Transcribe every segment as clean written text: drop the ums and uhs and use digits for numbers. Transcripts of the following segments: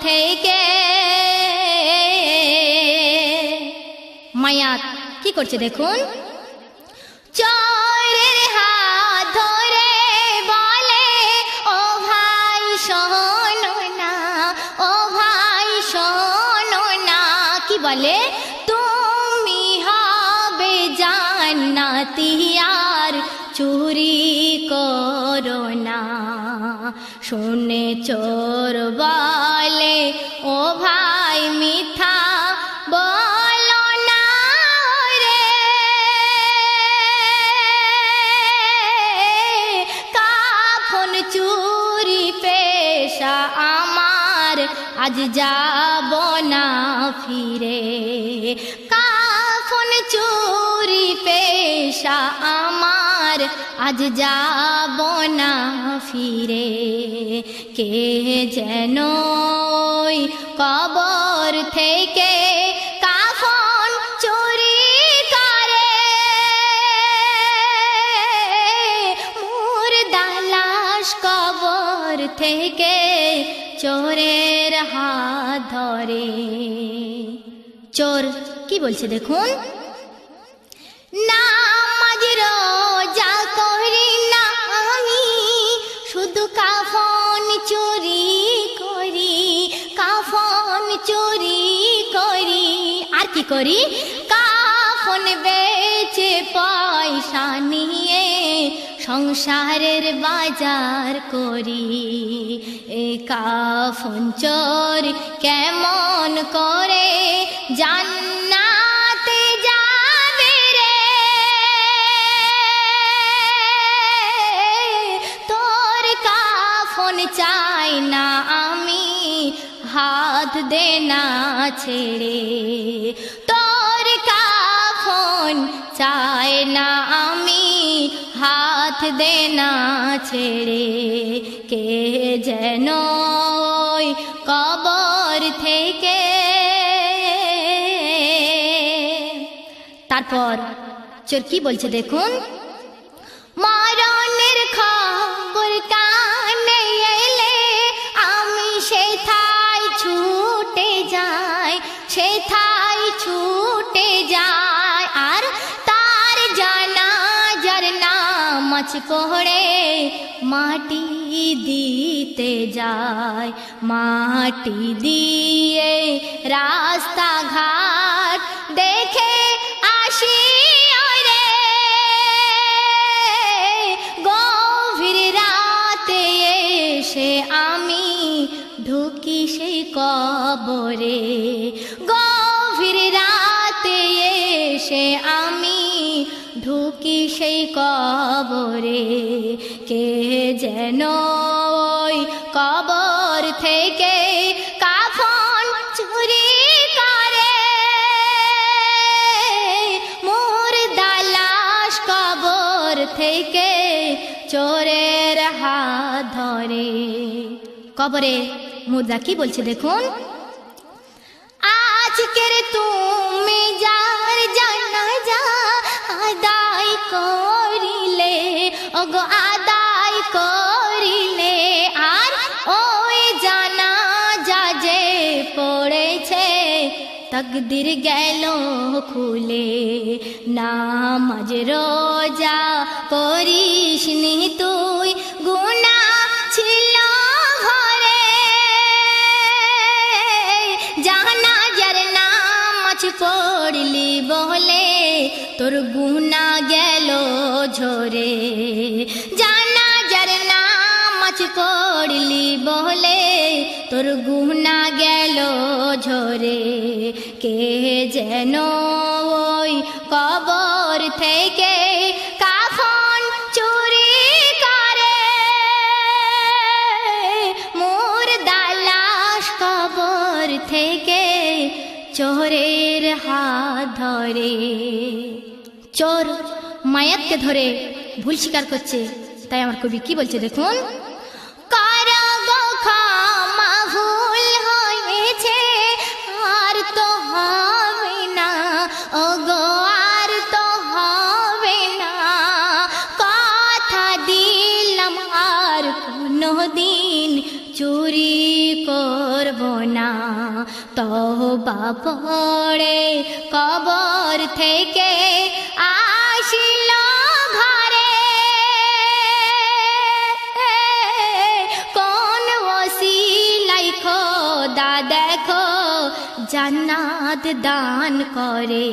থেকে। মায়া কি করছে দেখুন, চোরের হাত ধরে বলে ও ভাই শোনো না, ও ভাই শোনো না। কি বলে, তুমি হবে জান্নাতি আর চুরি করো না। শুনে চোর বলে ও ভাই মিথ্যা বলো না রে, কাফন চুরি পেশা আমার আজ যাব না ফিরে। কাফন চুরি পেশা আমার আজ যাব না ফিরে। কে যেন কবর থেকে কাফন চুরি করে, মুর্দা লাশ কবর থেকে চোরের হাত ধরে। চোর কি বলছে দেখুন, নামাজ রোজা করি না আমি, শুধু কাফন চুরি করি, কাফন চুরি করি। আর কি করি, কাফন বেচে পয়সা নিয়ে সংসারের বাজার করি। এ কাফন চোর কেমন করে জান্নাতে যাবে রে। তোর কাফন চাই না আমি, হাত দে না ছেড়ে। তোর কাফন চাই না আমি, হাত দে না ছেড়ে। কে যেন কবর থেকে। তারপর চোর কি বলছে দেখুন, মরণের খবর কানে এলে আমি সেথায় ছুটে যাই, সেথায় ছুটে যাই। আর তার জানাজার নামাজ পড়ে মাটি দিতে যায়। মাটি দিয়ে রাস্তা ঘাট দেখে আসি রে, গভীর রাতে এসে আমি ঢুকি সেই কবরে। গভীর রাতে এসে আমি ঢুকি সেই কবরে। কে যেন কবর থেকে কাফন চুরি করে, মুর্দা লাশ কবর থেকে চোরের হাত ধরে। কবরে মুর্দা কি বলছে দেখুন, আজকের তুমি যার জানাজা আদায় করিলে, ওগো আদায় করিলে। আর ওই জানাজা যে পড়েছে তকদির গেল খুলে। নামাজ রোজা করিসনি তুই, গুনাহ ছিল ঘরে। জানাজার নামাজ পড়লি বলে তোর গুনাহ গেল ঝরে। জানাজার নামাজ পড়লি বলে তোর গুনাহ গেল ঝরে। কে যেন কবর থেকে কাফন চুরি করে, মুর্দা লাশ কবর থেকে চোরের হাত ধরে। চোর মায়াতকে ধরে ভুল স্বীকার করছে, তাই আমার কবি কি বলছে দেখুন, ভুল হয়েছে আর তো হবে না, ওগো আর তো হবে না। কথা দিলাম আর কোনোদিন চুরি করব না, তওবা পড়ে কবর থেকে আসিল ঘরে। কোন ওসিলাই খোদা দেখো জান্নাত দান করে,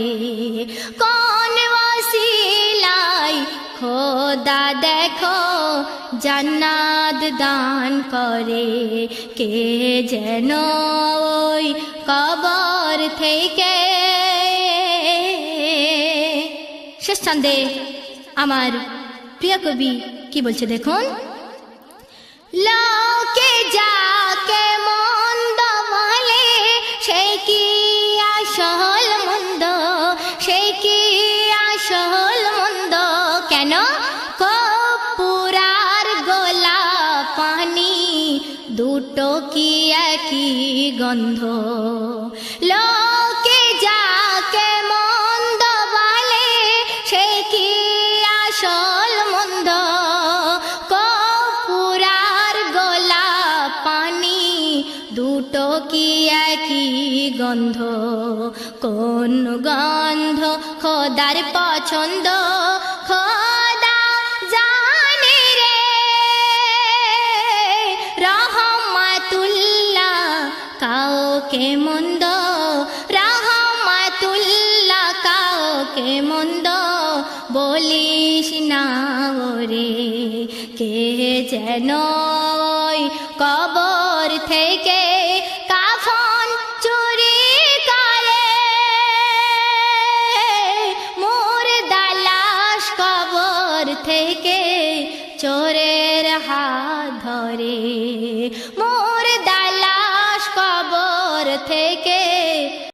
কোন ওসিলাই খোদা দেখো জান্নাত দান করে। কে যেন ওই কবর থেকে। শেষ ছন্দে আমার প্রিয় কবি কি বলছে দেখুন। লোকে যাকে মন্দ বলে সে কি আসল মন্দ, সে কি আসল মন্দ। কেন? কপুরার গোলা পানি দুটো কি একই গন্ধ। লোকে যাকে মন্দ বলে সে কি আসল মন্দ। কপুরার গোলা পানি দুটো কি একই গন্ধ। কোন গন্ধ খোদার পছন্দ খোদা জানে রে। রহমাতুল্লাহ কাউকে মন্দ, রহমাতুল্লাহ কাউকে মন্দ বলিস না ওরে। কে যেন ওই কবর থেকে কাফন চুরি করে। মুর্দা লাশ কবর থেকে চোরের হাত ধরে। মুর্দা লাশ কবর থেকে